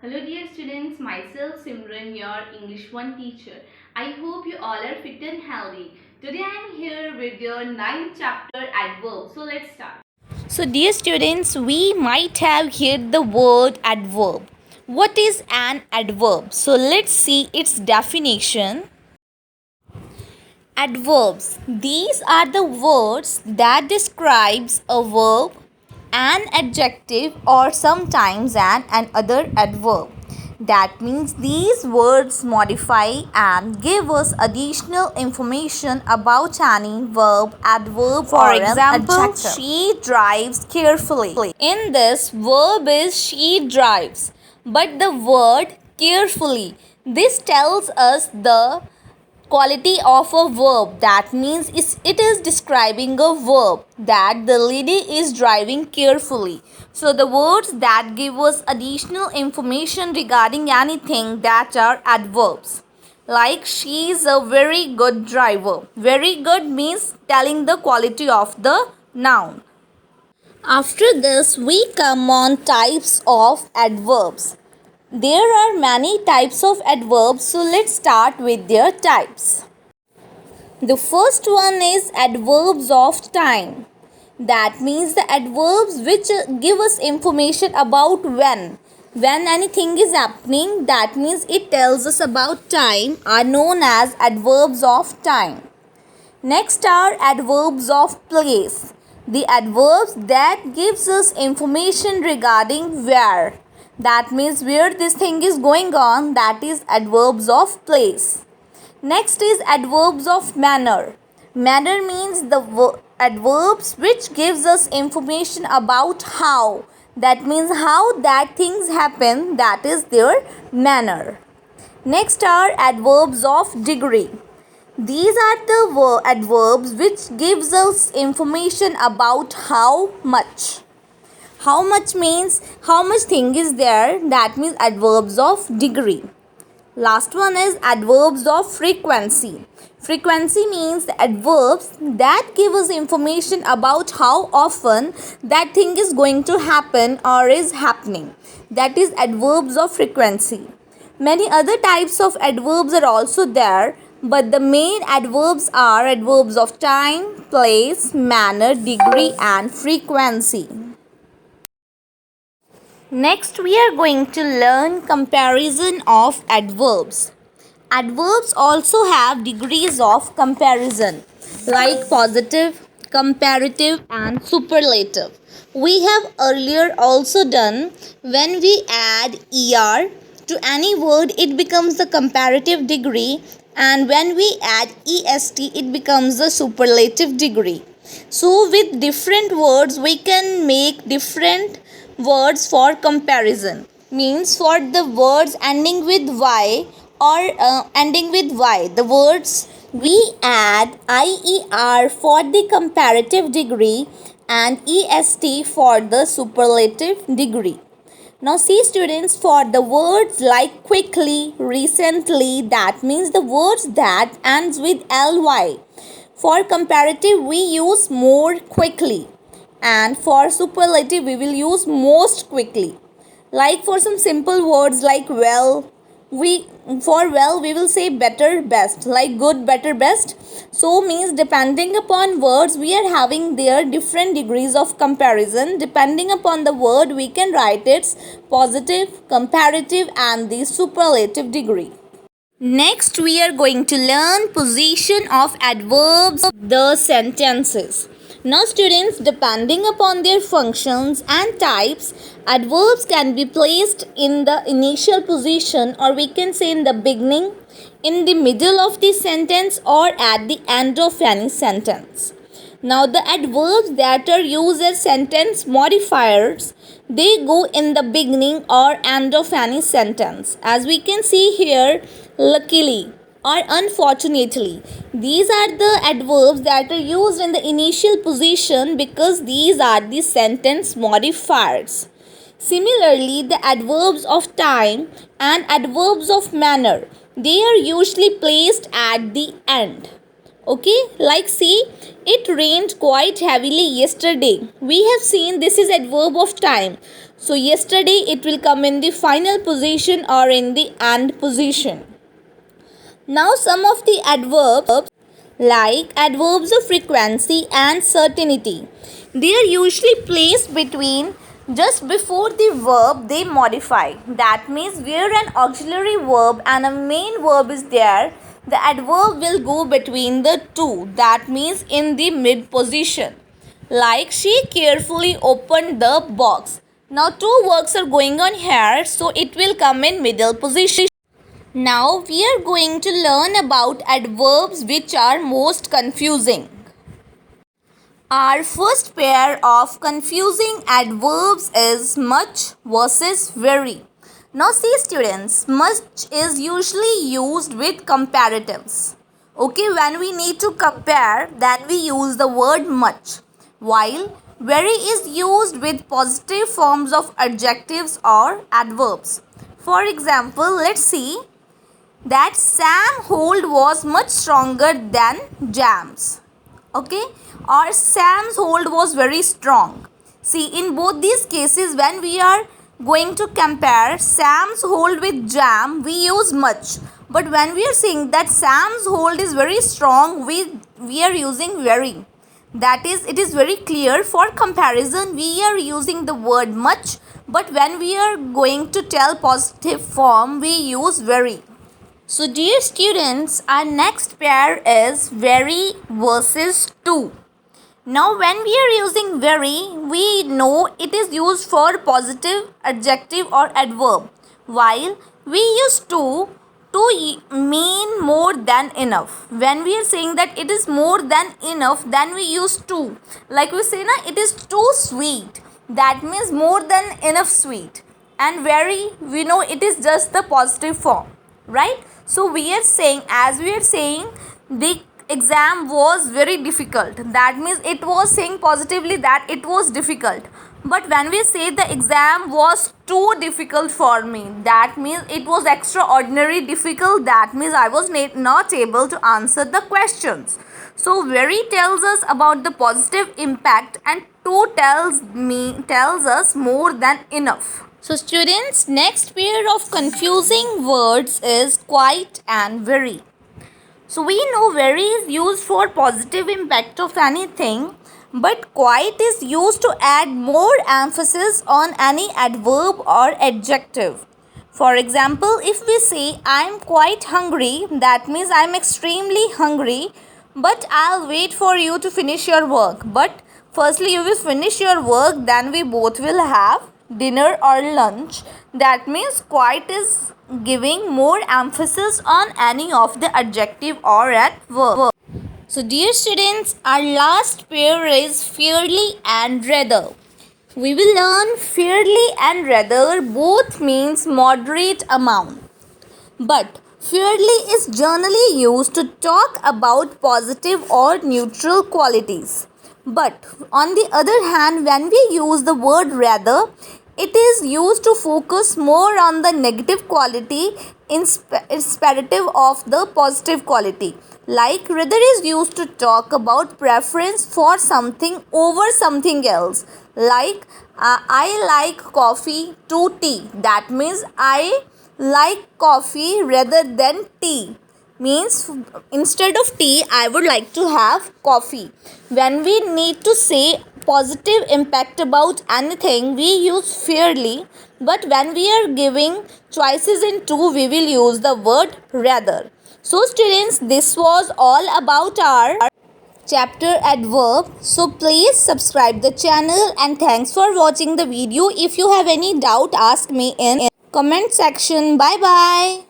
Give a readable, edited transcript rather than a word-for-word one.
Hello dear students, myself Simran, your English 1 teacher. I hope you all are fit and healthy. Today I am here with your 9th chapter adverb. So let's start. So, dear students, we might have heard the word adverb. What is an adverb? So, let's see its definition. Adverbs. These are the words that describes a verb, an adjective or sometimes another adverb. That means these words modify and give us additional information about any verb, adverb for example, adjective. She drives carefully. In this, verb is she drives, but the word carefully. This tells us the quality of a verb. That means it is describing a verb that the lady is driving carefully. So the words that give us additional information regarding anything, that are adverbs. Like she is a very good driver. Very good means telling the quality of the noun. After this, we come on types of adverbs. There are many types of adverbs, so let's start with their types. The first one is adverbs of time. That means the adverbs which give us information about when. When anything is happening, that means it tells us about time, are known as adverbs of time. Next are adverbs of place. The adverbs that gives us information regarding where. That means where this thing is going on, that is adverbs of place. Next is adverbs of manner. Manner means the adverbs which gives us information about how. That means how that things happen, that is their manner. Next are adverbs of degree. These are the adverbs which gives us information about how much. How much means how much thing is there, that means adverbs of degree. Last one is adverbs of frequency. Frequency means the adverbs that give us information about how often that thing is going to happen or is happening. That is adverbs of frequency. Many other types of adverbs are also there, but the main adverbs are adverbs of time, place, manner, degree and frequency. Next, we are going to learn comparison of adverbs. Adverbs also have degrees of comparison like positive, comparative and superlative. We have earlier also done when we add er to any word, it becomes the comparative degree, and when we add est, it becomes the superlative degree. So with different words we can make different words for comparison. Means for the words ending with y or ending with y, the words we add ier for the comparative degree and est for the superlative degree. Now see students, for the words like quickly, recently, that means the words that ends with ly. For comparative we use more quickly, and for superlative we will use most quickly. Like for some simple words like well, we will say better, best, like good, better, best. So means depending upon words we are having their different degrees of comparison. Depending upon the word we can write its positive, comparative and the superlative degree. Next, we are going to learn position of adverbs, the sentences. Now, students, depending upon their functions and types, adverbs can be placed in the initial position, or we can say in the beginning, in the middle of the sentence, or at the end of any sentence. Now, the adverbs that are used as sentence modifiers, they go in the beginning or end of any sentence. As we can see here, luckily or unfortunately. These are the adverbs that are used in the initial position because these are the sentence modifiers. Similarly, the adverbs of time and adverbs of manner, they are usually placed at the end. Okay, like see, it rained quite heavily yesterday. We have seen this is adverb of time. So yesterday it will come in the final position or in the and position. Now some of the adverbs like adverbs of frequency and certainty. They are usually placed between just before the verb they modify. That means where an auxiliary verb and a main verb is there, the adverb will go between the two. That means in the mid position. Like she carefully opened the box. Now two works are going on here, so it will come in middle position. Now we are going to learn about adverbs which are most confusing. Our first pair of confusing adverbs is much versus very. Now see students, much is usually used with comparatives. Okay, when we need to compare, then we use the word much. While very is used with positive forms of adjectives or adverbs. For example, let's see that Sam hold was much stronger than Jam's. Okay, or Sam's hold was very strong. See, in both these cases, when we are going to compare Sam's hold with Jam, we use much. But when we are saying that Sam's hold is very strong, we are using very. That is, it is very clear for comparison we are using the word much, but when we are going to tell positive form, we use very. So dear students, our next pair is very versus to. Now when we are using very, we know it is used for positive adjective or adverb, while we use to mean more than enough. When we are saying that it is more than enough, then we use to. Like we say na, it is too sweet. That means more than enough sweet. And very, we know it is just the positive form, right? So we are saying, as we are saying, the exam was very difficult. That means it was saying positively that it was difficult. But when we say the exam was too difficult for me, that means it was extraordinary difficult. That means I was not able to answer the questions. So very tells us about the positive impact, and to tells us more than enough. So students, next pair of confusing words is quite and very. So we know very is used for positive impact of anything, but quite is used to add more emphasis on any adverb or adjective. For example, if we say I am quite hungry, that means I am extremely hungry, but I'll wait for you to finish your work. But firstly you will finish your work, then we both will have dinner or lunch. That means quite is giving more emphasis on any of the adjective or adverb. So dear students, our last pair is fairly and rather. We will learn fairly and rather both means moderate amount. But fairly is generally used to talk about positive or neutral qualities. But on the other hand, when we use the word rather, it is used to focus more on the negative quality instead of the positive quality. Like rather is used to talk about preference for something over something else. Like I like coffee to tea. That means I like coffee rather than tea. Means instead of tea I would like to have coffee. When we need to say positive impact about anything, we use fairly, but when we are giving choices in two, we will use the word rather. So students, this was all about our chapter adverb. So please subscribe the channel, and thanks for watching the video. If you have any doubt, ask me in comment section. Bye bye.